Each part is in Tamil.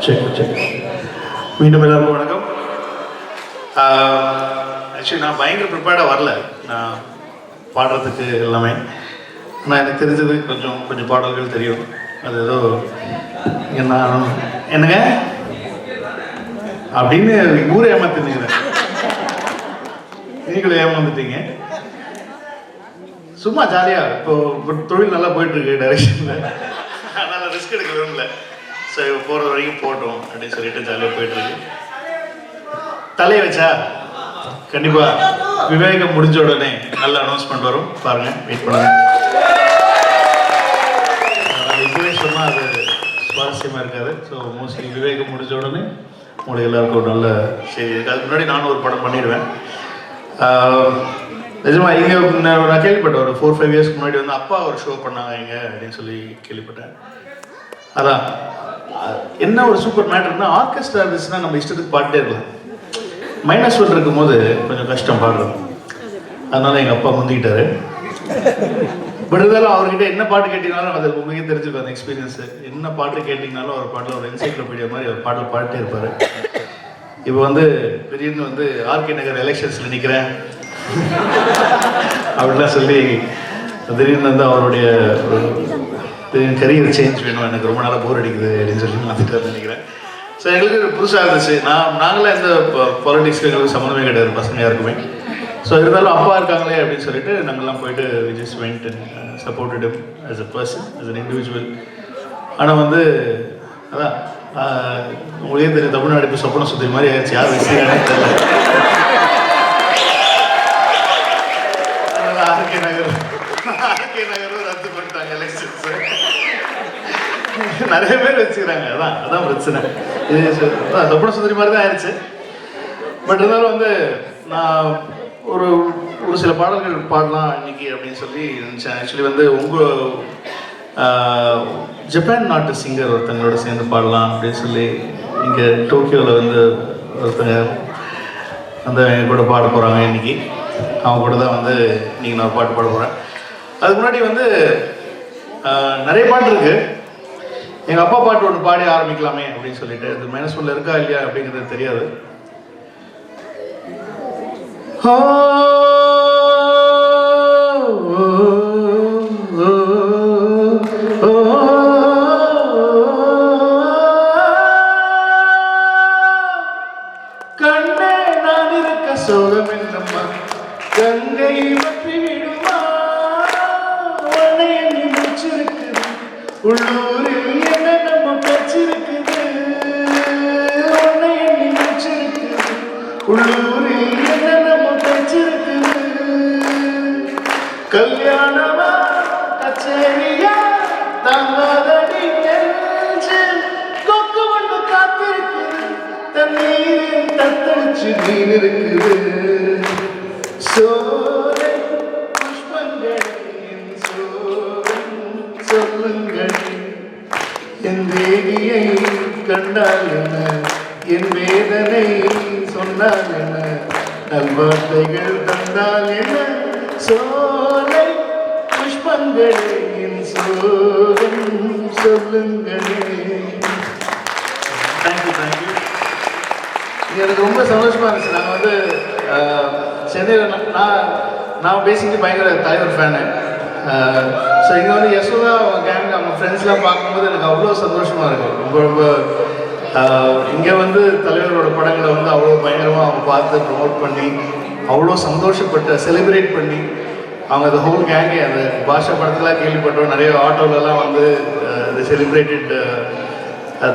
Check check. மீண்டும் எல்லாருக்கும் வணக்கம். ஆக்சுவலி நான் பயங்கர ப்ரிப்பேர்டாக வரல நான் பாடுறதுக்கு எல்லாமே. ஆனால் எனக்கு தெரிஞ்சது கொஞ்சம் பாடல்கள் தெரியும். அது ஏதோ நான் என்னங்க அப்படின்னு ஊரை ஏமாத்திருந்தீங்க, நீங்களும் ஏமாந்துட்டீங்க. சும்மா ஜாலியாக இப்போ தொழில் நல்லா போயிட்டுருக்கு டைரெக்ஷனில், அதனால் ரிஸ்க் எடுக்க விரும்பல. ஸோ இப்போ போகிற வரைக்கும் போட்டோம் அப்படின்னு சொல்லிட்டு ஜாலியாக போயிட்டுருக்கு. தலையை வச்சா கண்டிப்பாக விவேகம் முடிஞ்ச உடனே நல்ல அனௌன்ஸ்மெண்ட் வரும், பாருங்கள், வெயிட் பண்ணுங்கள். இப்போவே சொன்னால் அது சுவாரஸ்யமாக இருக்காது. ஸோ மோஸ்ட்லி விவேகம் முடிஞ்ச உடனே உங்களுக்கு எல்லாருக்கும் ஒரு நல்ல செய்தி இருக்குது. அதுக்கு முன்னாடி நானும் ஒரு படம் பண்ணிடுவேன். நிஜமாக இங்கே நான் கேள்விப்பட்டேன், ஒரு 4-5 இயர்ஸ்க்கு முன்னாடி வந்து அப்பா ஒரு ஷோ பண்ணாங்க இங்கே அப்படின்னு சொல்லி கேள்விப்பட்டேன். அதான் என்ன ஒரு சூப்பர் மேட்டர்னா, ஆர்கெஸ்ட்ரா இருந்துச்சுன்னா நம்ம இஷ்டத்துக்கு பாட்டே இருக்கலாம். மைனஸ் ஒன் இருக்கும் போது கொஞ்சம் கஷ்டம் பாடுறது. அதனால எங்கள் அப்பா முந்திக்கிட்டாரு. பட் இருந்தாலும் அவர்கிட்ட என்ன பாட்டு கேட்டீங்கனாலும் அது உங்களுக்கே தெரிஞ்சுக்கும் அந்த எக்ஸ்பீரியன்ஸு. என்ன பாட்டு கேட்டிங்கனாலும் ஒரு பாட்டில் ஒரு என்சைக்ளோபீடியா மாதிரி ஒரு பாட்டில் பாடிட்டே இருப்பார். இப்போ வந்து திடீர்னு வந்து ஆர்கே நகர் எலெக்ஷன்ஸில் நிற்கிறேன் அப்படின்லாம் சொல்லி திடீர்னு வந்து அவருடைய கரியர் சேஞ்ச் வேணும், எனக்கு ரொம்ப நாளாக போர் அடிக்குது அப்படின்னு சொல்லி மாற்றிட்டு நினைக்கிறேன். ஸோ எங்களுக்கு புதுசாக இருந்துச்சு. நாங்களாம் எந்த பாலிட்டிக்ஸ்க்கு எங்களுக்கு சம்மந்தமே கிடையாது பசங்க யாருக்குமே. ஸோ இருந்தாலும் அப்பா இருக்காங்களே அப்படின்னு சொல்லிட்டு நாங்கள்லாம் போயிட்டு we just went and supported him as a person, as an individual. ஆனால் வந்து அதான் உங்களுக்கே தெரியும், தமிழ்நாடு இப்போ சொப்பன சுத்தி மாதிரி ஆயிடுச்சு, யார் வச்சுருக்கானே தெரியல. அதனால் ஆர்கே நகரும் ரத்து பண்ணிட்டாங்க எலெக்ஷன்ஸு. நிறைய பேர் வச்சுக்கிறாங்க, அதான் பிரச்சனை. இது சொப்பன சுந்தரி மாதிரி தான் ஆயிடுச்சு. பட் இருந்தாலும் வந்து நான் ஒரு சில பாடல்கள் பாடலாம் இன்னைக்கு அப்படின்னு சொல்லி நினச்சேன். ஆக்சுவலி வந்து ஜப்பான் நாட்டு சிங்கர் ஒருத்தங்களோட சேர்ந்து பாடலாம் அப்படின்னு சொல்லி இங்கே டோக்கியோவில் வந்து ஒருத்தங்க வந்து எங்கள் கூட பாட போகிறாங்க இன்னைக்கு. அவங்க கூட தான் வந்து இன்றைக்கி நான் ஒரு பாட்டு பாட போகிறேன். அதுக்கு முன்னாடி வந்து நிறைய பாட்டு இருக்குது. எங்கள் அப்பா பாட்டு ஒன்று பாடி ஆரம்பிக்கலாமே அப்படின்னு சொல்லிட்டு, அது மைனஸ் ஒன்ல இருக்கா இல்லையா அப்படிங்கிறது தெரியாது. கண்ணே நான் இருக்க சோகம் என்னம்மா, கங்கை பற்றி விடுமா, உன்னை எண்ணி முடிச்சிருக்குது உள்ளூரில் என்ன நம்ம கச்சிருக்குது, உன்னை எண்ணி முடிச்சிருக்குது உள்ளூரில் என்ன நம்ம கச்சிருக்குது, கல்யாணமா கச்சேரியா தாங்காதடி நெஞ்சு, கொக்கு ஒன்று காத்திருக்குது தண்ணீரில் தத்தளிச்சு நீர் இருக்குது, சோலை புஷ்பங்களின் சோகம் சொல்லுங்கள், என் தேவியை கண்டால் என்ன, என் வேதனை சொன்னால் என்ன, நல்வார்த்தைகள் தந்தால் என்ன, சோலை புஷ்பங்களின் சோகம் சொல்லுங்களே. Thank you thank you. எனக்கு ரொம்ப சந்தோஷமாக இருந்துச்சு. நாங்கள் வந்து சென்னையில் நான் பேசிக்கலி பயங்கர தலைவர் ஃபேனு. ஸோ இங்கே வந்து யசோதா கேங் அவங்க ஃப்ரெண்ட்ஸ்லாம் பார்க்கும்போது எனக்கு அவ்வளோ சந்தோஷமாக இருக்கும். ரொம்ப இங்கே வந்து தலைவரோட படங்களை வந்து அவ்வளோ பயங்கரமாக அவங்க பார்த்து ப்ரமோட் பண்ணி அவ்வளோ சந்தோஷப்பட்டு செலிப்ரேட் பண்ணி அவங்க அந்த ஹோல் கேங்கே அந்த பாஷா படத்தெலாம் கேள்விப்பட்டோம். நிறைய ஆட்டோலலாம் வந்து செலிப்ரேட்டட்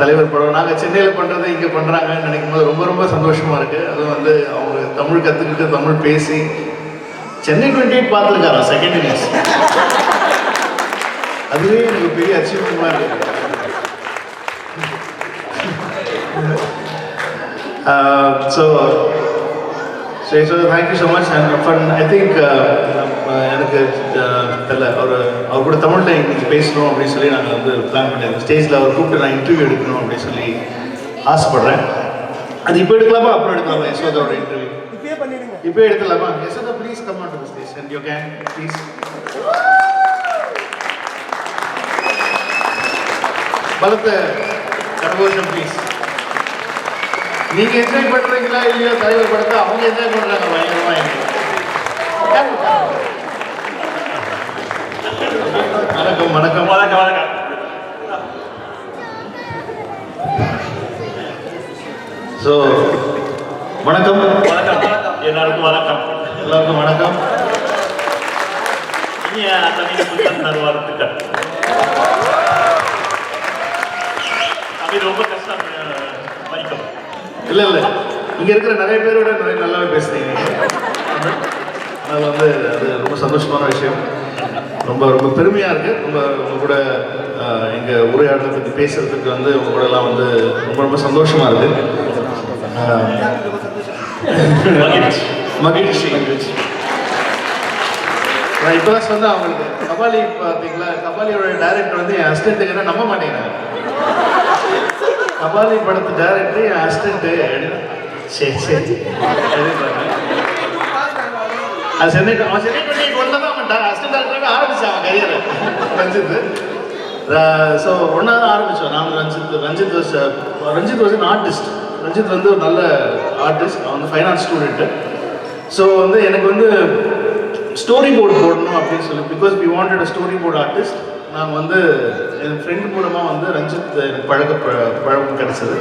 தலைவர் படம் நாங்கள் சென்னையில் பண்ணுறது இங்கே பண்ணுறாங்கன்னு நினைக்கும் போது ரொம்ப ரொம்ப சந்தோஷமாக இருக்குது. அதுவும் வந்து அவங்க தமிழ் கற்றுக்கிட்டு தமிழ் பேசி சென்னை 28 பார்த்துருக்காரா செகண்ட் இன்னிங்ஸ், அதுவே எனக்கு பெரிய அச்சீவ்மெண்ட்டாக இருக்குது. So thank you so much. And fun I think எனக்கு தெரியல அவர் கூட தமிழில் இன்னைக்கு பேசணும் அப்படின்னு சொல்லி நாங்கள் வந்து பிளான் பண்ணியிருக்கோம். ஸ்டேஜில் அவர் கூப்பிட்டு நான் இன்டர்வியூ எடுக்கணும் அப்படின்னு சொல்லி ஆசைப்பட்றேன். அது இப்போ எடுக்கலாமா அப்புறம் எடுக்கலாமா? யசோதாவோட இன்டர்வியூ இப்போ எடுத்துடலாமா? Yashoda please come on to the stage and you can please. பலத்த கரகோஷம் ப்ளீஸ். நீங்க என்ஜாய் பண்றீங்களா இல்லையா தலைவர் படத்தை அவங்க என்ஜாய் பண்றாங்க பயங்கரமா. வணக்கம் வணக்கம் வணக்கம் வணக்கம். ஸோ வணக்கம் வணக்கம் எல்லாருக்கும் வணக்கம். எல்லாருக்கும் வணக்கம். இனிய தமிழ் புத்தகம் நல்வாழ்த்துக்கள். தமிழ் ரொம்ப கஷ்டம் மதிக்கும். இல்லை இல்லை, இங்கே இருக்கிற நிறைய பேரோட நிறைய நல்லாவே பேசுறீங்க. அது வந்து அது ரொம்ப சந்தோஷமான விஷயம். ரொம்ப ரொம்ப பெருமையாக இருக்குது. ரொம்ப உங்க கூட எங்கள் உரையாடலை பற்றி பேசுறதுக்கு வந்து உங்க கூட எல்லாம் வந்து ரொம்ப ரொம்ப சந்தோஷமாக இருக்குது. மகிழ்ச்சி மகிழ்ச்சி. நான் இப்போ தான் சொன்னேன் அவங்களுக்கு, கபாலி பார்த்தீங்களா, கபாலியோட டைரக்டர் வந்து என் அசிஸ்டன்ட்டுங்கன்னா நம்ப மாட்டேங்கிறாங்க. கபாலி படத்து டைரக்டர் என் அசிஸ்டன்ட்டு அப்படின்னு. சரி சரி அது சென்னை அவன் சென்னை 2021 தான் அவன் அசிஸ்டன்ட் டைரக்டராக ஆரம்பிச்சான் அவன் கரியரை ரஞ்சித். ஸோ ஒன்றா தான் ஆரம்பித்தோம் நாங்கள் Ranjith was an artist. Ranjith வந்து ஒரு நல்ல ஆர்டிஸ்ட். அவன் வந்து ஃபைனான்ஸ் ஸ்டூடெண்ட்டு. ஸோ வந்து எனக்கு வந்து ஸ்டோரி போர்டு போடணும் அப்படின்னு சொல்லி, because we wanted a story board artist. நான் வந்து என் ஃப்ரெண்டு மூலமாக வந்து ரஞ்சித் எனக்கு பழக்கம் கிடச்சிது.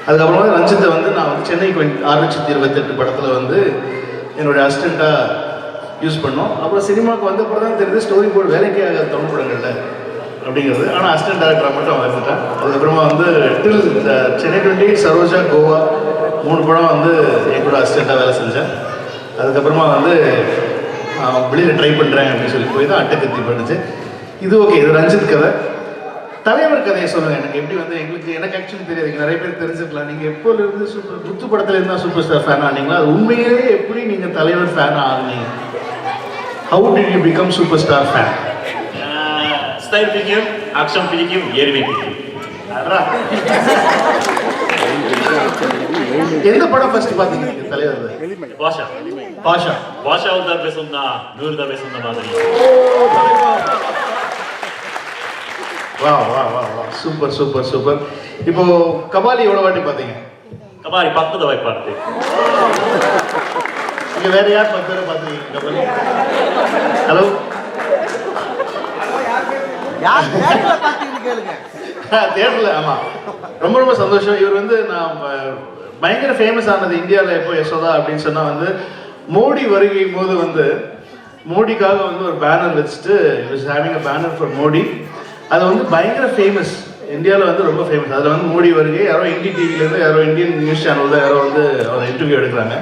அதுக்கப்புறமா ரஞ்சித்தை வந்து நான் வந்து சென்னைக்கு 628 படத்தில் வந்து என்னுடைய அசிஸ்டண்ட்டாக யூஸ் பண்ணோம். அப்புறம் சினிமாவுக்கு வந்த அப்புறம் தான் தெரியுது ஸ்டோரி போர்டு வேலைக்கே ஆகாது தமிழ் படங்களில் அப்படிங்கிறது. ஆனால் அசிஸ்டன்ட் டைரக்டராக மட்டும் அவன் இருந்துட்டான். அதுக்கப்புறமா வந்து டில் சென்னை 28, சரோஜா, கோவா 3 படம் வந்து என் கூட அசிஸ்டண்ட்டாக வேலை செஞ்சேன். அதுக்கப்புறமா வந்து வெளியில் ட்ரை பண்ணுறேன் அப்படின்னு சொல்லி போய் தான் அட்டக்கத்தி பண்ணுச்சு. இது ஓகே, இது ரஞ்சித் கதை. தலைவர் கதையை சொல்லுங்கள். எனக்கு எப்படி வந்து எனக்கு ஆக்சுவலி தெரியாது, நிறைய பேர் தெரிஞ்சுக்கலாம். நீங்கள் எப்போலேருந்து குத்து படத்துல இருந்தால் சூப்பர் ஸ்டார் ஃபேன் ஆனீங்களா? அது உண்மையிலேயே எப்படி நீங்கள் தலைவர் ஃபேன் ஆனீங்க? How did you become superstar fan? Style பிடிக்கும், ஆக்ஷன் பிடிக்கும், ஏழ்மை பிடிக்கும். எந்த படம் ஃபர்ஸ்ட் பார்த்தீங்க நீங்கள் தலைவர்? பாஷா பாஷா. பாஷா தான் பேசுனா 100 தான் பேசுன மாதிரி. வா வா வா வா, சூப்பர் சூப்பர் சூப்பர். இப்போ கபாலி எவ்வளோ வாட்டி பார்த்தீங்க? கபாலி 10 தடவை பார்த்தேன். இங்கே வேற யார் 10 தடவை பார்த்தீங்க கபாலி? ஹலோ, தேட்டரில்? ஆமாம், ரொம்ப ரொம்ப சந்தோஷம். இவர் வந்து நான் பயங்கர ஃபேமஸ் ஆனது இந்தியாவில் எப்போ யசோதா அப்படின்னு சொன்னால் வந்து மோடி வருகை போது வந்து மோடிக்காக வந்து ஒரு பேனர் வச்சுட்டு is having a banner for Modi. அது வந்து பயங்கர ஃபேமஸ் இந்தியாவில், வந்து ரொம்ப ஃபேமஸ். அதில் வந்து மோடி வருகை யாரோ இந்தி டிவிலேருந்து யாரோ இந்தியன் நியூஸ் சேனலில் யாரோ வந்து அவர் இன்டர்வியூ எடுக்கிறாங்க.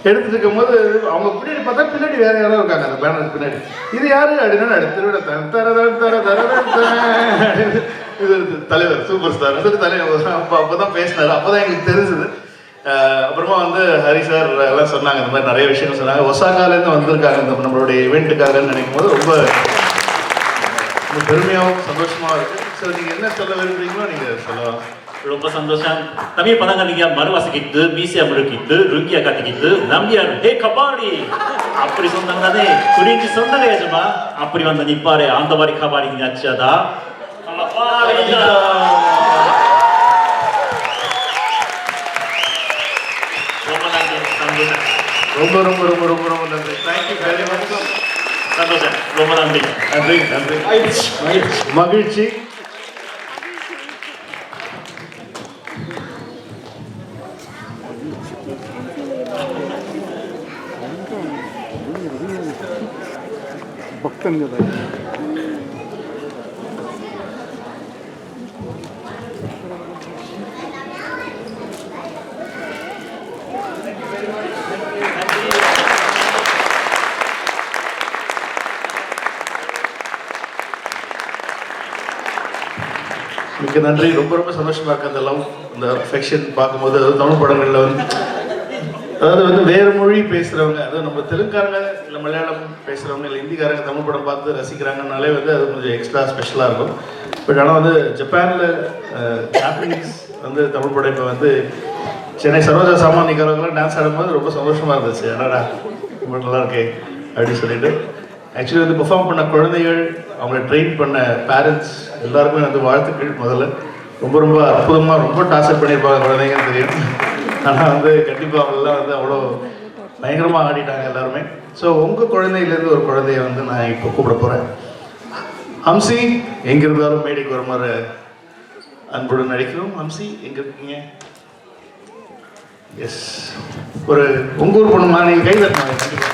எடுத்துட்டு இருக்கும்போது அவங்க பின்னாடி பார்த்தா பின்னாடி வேற யாரோ இருக்காங்க அந்த பேனருக்கு பின்னாடி. இது யாரு அப்படின்னா திருவிட இது தலைவர் சூப்பர் ஸ்டார் தலைவர். அப்போதான் பேசினாரு. அப்போதான் எங்களுக்கு தெரிஞ்சது. அப்புறமா வந்து ஹரி சார் எல்லாம் சொன்னாங்க, இந்த மாதிரி நிறைய விஷயங்கள் சொன்னாங்க. ஒசாகாலேருந்து வந்திருக்காங்க இந்த நம்மளுடைய ஈவெண்ட்டுக்காகன்னு நினைக்கும் போது ரொம்ப பெருமையாகவும் சந்தோஷமாகவும் இருக்கு. ஸோ நீங்கள் என்ன சொல்ல விரும்புறீங்களோ நீங்கள் சொல்லலாம். ரொம்ப சந்தோஷம். தமிழ் படங்கள் நீங்க மறுவாசிக்கிட்டு மீசியா முழுக்கிட்டு ருங்கியா காட்டிக்கிட்டு நம்பியார் ஹே கபாடி அப்படி சொன்னாங்க குறிஞ்சி சொன்னாங்க ஏஜமா அப்படி வந்த நிப்பாரு அந்த மாதிரி கபாடி நீங்க அச்சாதா ரொம்ப ரொம்ப ரொம்ப ரொம்ப ரொம்ப நன்றி. Thank you very much. சந்தோஷம், ரொம்ப நன்றி. நன்றி நன்றி. மகிழ்ச்சி. பக்தன் மிக்க நன்றி. ரொம்ப ரொம்ப சந்தோஷமா இருக்கு அந்த லவ், அந்த அஃபெக்ஷன் பார்க்கும்போது. அதாவது தமிழ் படங்கள்ல வந்து அதாவது வந்து வேறு மொழி பேசுகிறவங்க, அதாவது நம்ம தெலுங்காரங்க இல்லை மலையாளம் பேசுகிறவங்க இல்லை ஹிந்திக்காரங்க தமிழ் படம் பார்த்து ரசிக்கிறாங்கனாலே வந்து அது கொஞ்சம் எக்ஸ்ட்ரா ஸ்பெஷலாக இருக்கும். பட் ஆனால் வந்து ஜப்பானில் ஜாப்பனீஸ் வந்து தமிழ் படம் இப்போ வந்து சென்னை சரோஜா சாமானிக்காரங்களாம் டான்ஸ் ஆடும்போது ரொம்ப சந்தோஷமாக இருந்துச்சு. அடாடா ரொம்ப நல்லா இருக்கே அப்படின்னு சொல்லிட்டு. ஆக்சுவலி வந்து பெர்ஃபார்ம் பண்ண குழந்தைகள், அவங்கள ட்ரெயின் பண்ண பேரண்ட்ஸ் எல்லாருக்குமே வந்து வாழ்த்துக்கள். முதல்ல ரொம்ப ரொம்ப அற்புதமாக ரொம்ப டார்ச்சர் பண்ணியிருப்பாங்க குழந்தைங்கன்னு தெரியும். ஆனால் வந்து கண்டிப்பாக அவங்கெல்லாம் வந்து அவ்வளோ பயங்கரமாக ஆடிட்டாங்க எல்லாருமே. ஸோ உங்கள் குழந்தையிலேருந்து ஒரு குழந்தைய வந்து நான் இப்போ கூப்பிட போகிறேன். ஹம்சி எங்கே இருந்தாலும் மேடைக்கு வருமாறு அன்புடன் நடிக்கிறோம். ஹம்சி எங்கே இருக்கீங்க? எஸ், ஒரு உங்கள் ஊர் பொண்ணுமா, நீங்கள் கை தட்டினாங்க கண்டிப்பாக.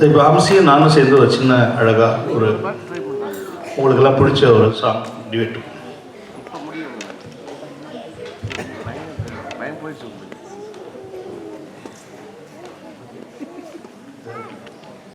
இப்போ ஹம்சியும் நானும் சேர்ந்து ஒரு சின்ன அழகாக ஒரு உங்களுக்கெல்லாம் பிடிச்ச ஒரு சாங் டியூட்.